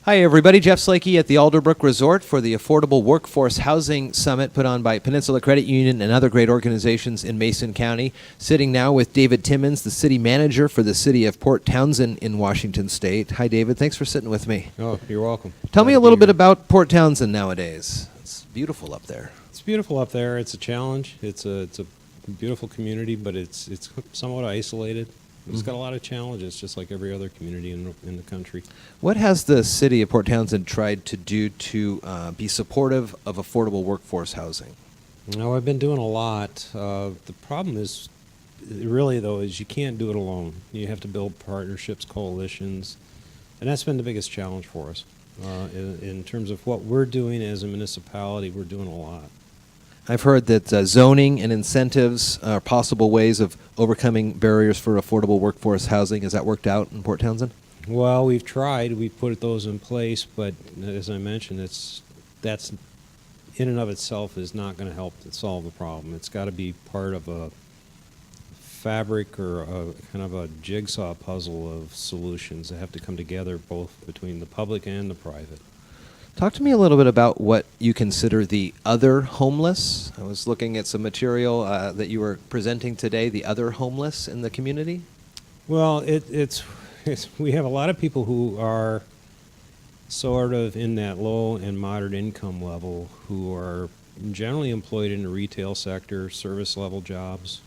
Hi, everybody. Jeff Slakey at the Alderbrook Resort for the Affordable Workforce Housing Summit put on by Peninsula Credit Union and other great organizations in Mason County. Sitting now with David Timmons, the city manager for the city of Port Townsend in Washington State. Hi, David. Thanks for sitting with me. Oh, you're welcome. Tell me a little bit about Port Townsend nowadays. It's beautiful up there. It's beautiful up there. It's a challenge. It's a beautiful community, but it's somewhat isolated. It's got a lot of challenges, just like every other community in the country. What has the city of Port Townsend tried to do to be supportive of affordable workforce housing? I've been doing a lot. The problem is, really, though, is you can't do it alone. You have to build partnerships, coalitions, and that's been the biggest challenge for us. In terms of what we're doing as a municipality, we're doing a lot. I've heard that zoning and incentives are possible ways of overcoming barriers for affordable workforce housing. Has that worked out in Port Townsend? Well, we've tried. We've put those in place, but as I mentioned, that's in and of itself is not going to help to solve the problem. It's got to be part of a fabric or a kind of a jigsaw puzzle of solutions that have to come together both between the public and the private. Talk to me a little bit about what you consider the other homeless. I was looking at some material that you were presenting today, the other homeless in the community. Well, it's we have a lot of people who are sort of in that low and moderate income level who are generally employed in the retail sector, service level jobs.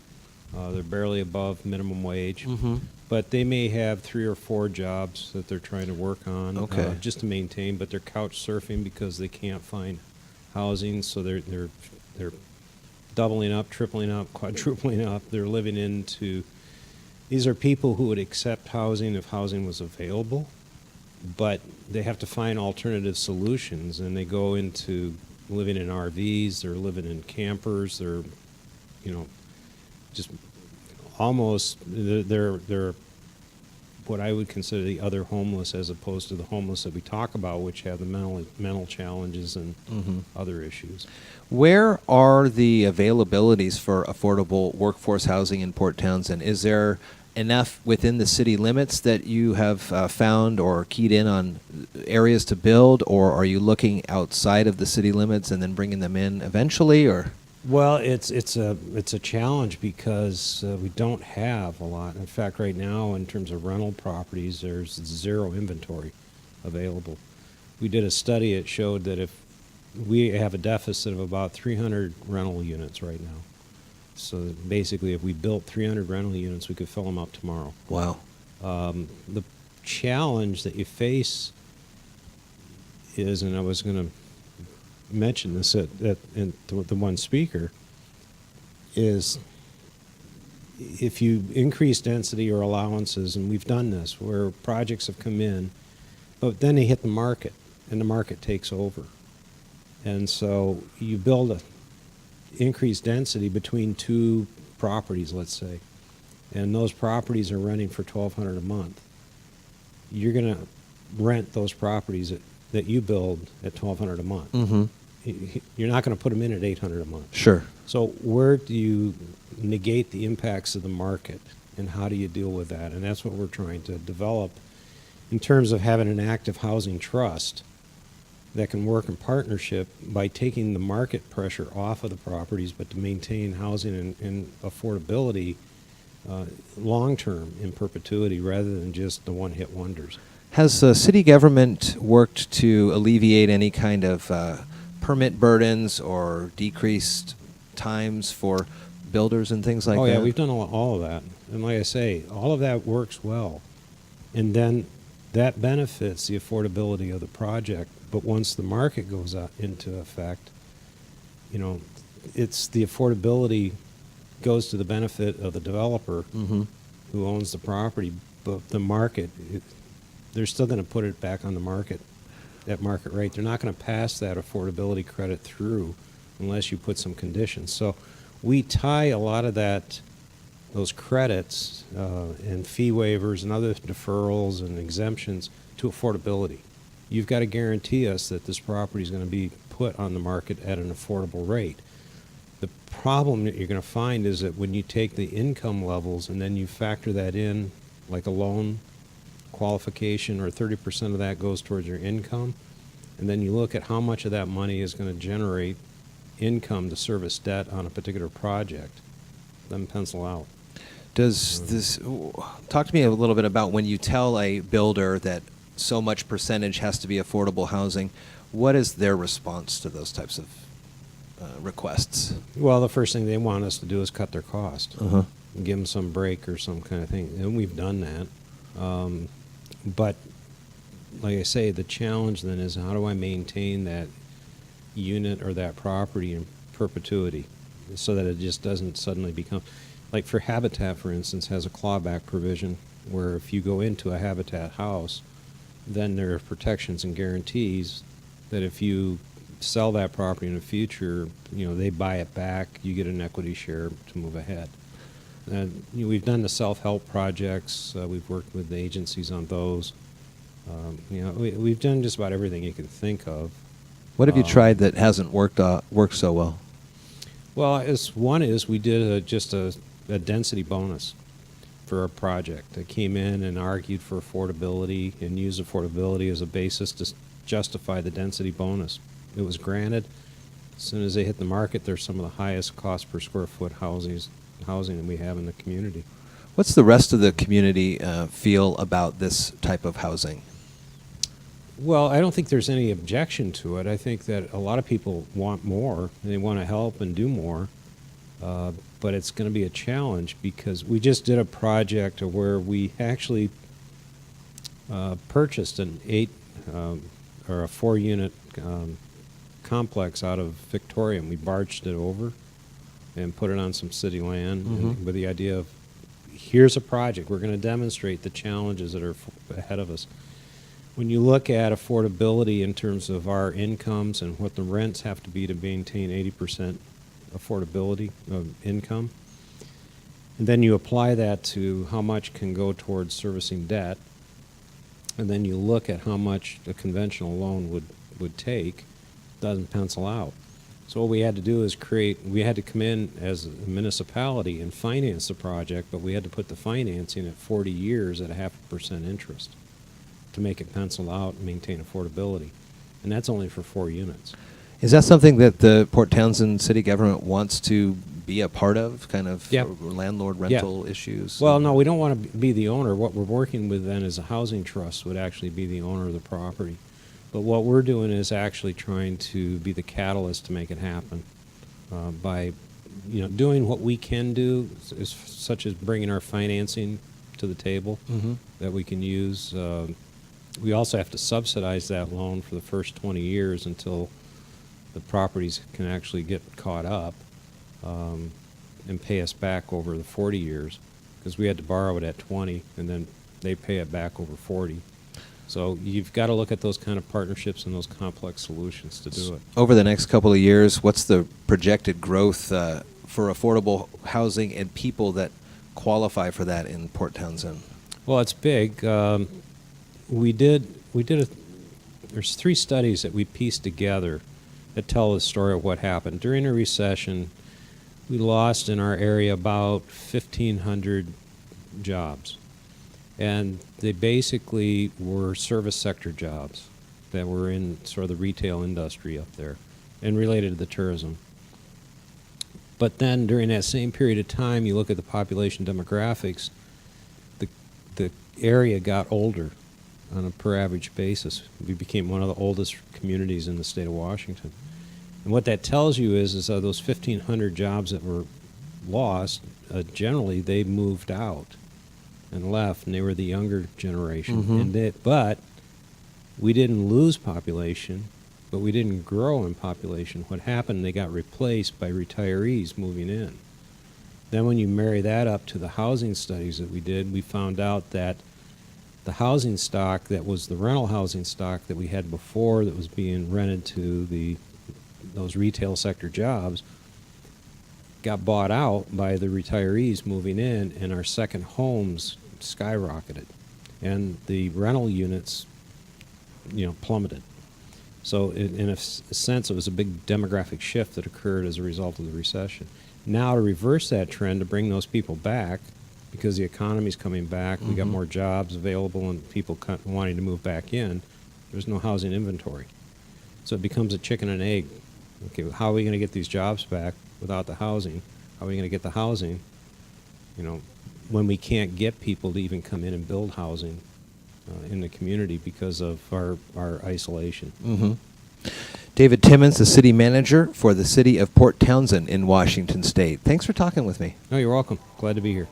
They're barely above minimum wage. But they may have 3 or 4 jobs that they're trying to work on just to maintain, but they're couch surfing because they can't find housing, so they're doubling up, tripling up, quadrupling up. They're living into, these are people who would accept housing if housing was available, but they have to find alternative solutions, and they go into living in RVs, they're living in campers, they're, just almost, they're what I would consider the other homeless, as opposed to the homeless that we talk about, which have the mental challenges and other issues. Where are the availabilities for affordable workforce housing in Port Townsend? Is there enough within the city limits that you have found or keyed in on areas to build, or are you looking outside of the city limits and then bringing them in eventually, or? Well, it's a challenge because we don't have a lot. In fact, right now, in terms of rental properties, there's zero inventory available. We did a study. It showed that if we have a deficit of about 300 rental units right now. So basically, if we built 300 rental units, we could fill them up tomorrow. Wow. The challenge that you face is, and I was going to mention this to the one speaker, is if you increase density or allowances, and we've done this where projects have come in, but then they hit the market and the market takes over, and so you build a increased density between 2 properties, let's say, and those properties are renting for $1,200 a month. You're going to rent those properties that you build at $1,200 a month. You're not going to put them in at $800 a month. Sure. So where do you negate the impacts of the market, and how do you deal with that? And that's what we're trying to develop in terms of having an active housing trust that can work in partnership by taking the market pressure off of the properties, but to maintain housing and affordability long-term in perpetuity rather than just the one-hit wonders. Has city government worked to alleviate any kind of permit burdens or decreased times for builders and things like that? Oh, yeah, we've done all of that. And like I say, all of that works well. And then that benefits the affordability of the project. But once the market goes into effect, it's the affordability goes to the benefit of the developer who owns the property. But the market, they're still going to put it back on the market at market rate. They're not going to pass that affordability credit through unless you put some conditions. So we tie a lot of those credits and fee waivers and other deferrals and exemptions to affordability. You've got to guarantee us that this property is going to be put on the market at an affordable rate. The problem that you're going to find is that when you take the income levels and then you factor that in, like a loan qualification, or 30% of that goes towards your income, and then you look at how much of that money is going to generate income to service debt on a particular project, then pencil out. Does this talk to me a little bit about when you tell a builder that so much percentage has to be affordable housing? What is their response to those types of requests? Well, the first thing they want us to do is cut their cost, Uh-huh. give them some break or some kind of thing, and we've done that. But like I say, the challenge then is, how do I maintain that unit or that property in perpetuity so that it just doesn't suddenly become, like for Habitat, for instance, has a clawback provision where if you go into a Habitat house, then there are protections and guarantees that if you sell that property in the future, they buy it back, you get an equity share to move ahead. And we've done the self-help projects. We've worked with the agencies on those. We've done just about everything you can think of. What have you tried that hasn't worked so well? Well, one is we did just a density bonus for a project that came in and argued for affordability and used affordability as a basis to justify the density bonus. It was granted. As soon as they hit the market, they're some of the highest cost per square foot housing that we have in the community. What's the rest of the community feel about this type of housing? Well, I don't think there's any objection to it. I think that a lot of people want more, and they want to help and do more, but it's going to be a challenge because we just did a project where we actually purchased an 4-unit complex out of Victoria, and we barged it over and put it on some city land with the idea of, here's a project. We're going to demonstrate the challenges that are ahead of us. When you look at affordability in terms of our incomes and what the rents have to be to maintain 80% affordability of income, and then you apply that to how much can go towards servicing debt, and then you look at how much a conventional loan would take, doesn't pencil out. So what we had to do is we had to come in as a municipality and finance the project, but we had to put the financing at 40 years at 0.5% interest to make it pencil out and maintain affordability. And that's only for 4 units. Is that something that the Port Townsend city government wants to be a part of, kind of landlord rental issues? Well, no, we don't want to be the owner. What we're working with then is a housing trust would actually be the owner of the property. But what we're doing is actually trying to be the catalyst to make it happen by, doing what we can do, such as bringing our financing to the table that we can use. We also have to subsidize that loan for the first 20 years until the properties can actually get caught up and pay us back over the 40 years, because we had to borrow it at 20 and then they pay it back over 40. So you've got to look at those kind of partnerships and those complex solutions to do it. Over the next couple of years, what's the projected growth for affordable housing and people that qualify for that in Port Townsend? Well, it's big. There's 3 studies that we pieced together that tell the story of what happened. During a recession, we lost in our area about 1,500 jobs. And they basically were service sector jobs that were in sort of the retail industry up there and related to the tourism. But then during that same period of time, you look at the population demographics, the area got older on a per average basis. We became one of the oldest communities in the state of Washington. And what that tells you is those 1,500 jobs that were lost, generally they moved out and left, and they were the younger generation. But we didn't lose population, but we didn't grow in population. What happened, they got replaced by retirees moving in. Then when you marry that up to the housing studies that we did, we found out that the housing stock that was the rental housing stock that we had before that was being rented to those retail sector jobs got bought out by the retirees moving in, and our second homes skyrocketed, and the rental units, plummeted. So in a sense, it was a big demographic shift that occurred as a result of the recession. Now to reverse that trend, to bring those people back, because the economy's coming back, we got more jobs available and people wanting to move back in, there's no housing inventory. So it becomes a chicken and egg. Okay, how are we going to get these jobs back without the housing? How are we going to get the housing, when we can't get people to even come in and build housing in the community because of our isolation? Mm-hmm. David Timmons, the city manager for the city of Port Townsend in Washington State. Thanks for talking with me. No, you're welcome. Glad to be here.